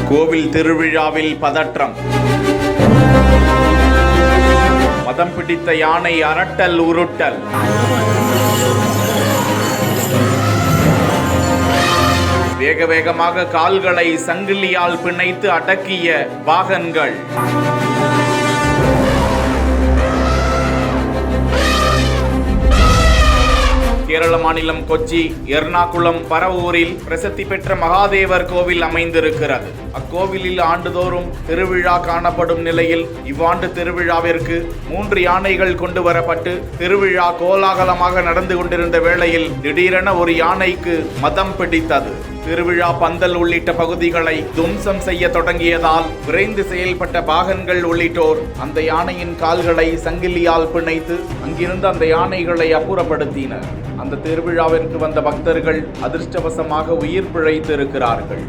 கோவில் திருவிழாவில் பதற்றம். மதம் பிடித்த யானை அரட்டல் உருட்டல். வேக வேகமாக கால்களை சங்கிலியால் பிணைத்து அடக்கிய பாகன்கள். கேரள மாநிலம் கொச்சி எர்ணாகுளம் பரவூரில் பிரசித்தி பெற்ற மகாதேவர் கோவில் அமைந்திருக்கிறது. அக்கோவிலில் ஆண்டுதோறும் திருவிழா காணப்படும் நிலையில் இவ்வாண்டு திருவிழாவிற்கு 3 யானைகள் கொண்டு வரப்பட்டு திருவிழா கோலாகலமாக நடந்து கொண்டிருந்த வேளையில் திடீரென ஒரு யானைக்கு மதம் பிடித்தது. திருவிழா பந்தல் உள்ளிட்ட பகுதிகளை தும்சம் செய்ய தொடங்கியதால் விரைந்து செயல்பட்ட பாகன்கள் உள்ளிட்டோர் அந்த யானையின் கால்களை சங்கிலியால் பிணைத்து அங்கிருந்து அந்த யானைகளை அப்புறப்படுத்தினர். அந்த திருவிழாவிற்கு வந்த பக்தர்கள் அதிர்ஷ்டவசமாக உயிர் பிழைத்து இருக்கிறார்கள்.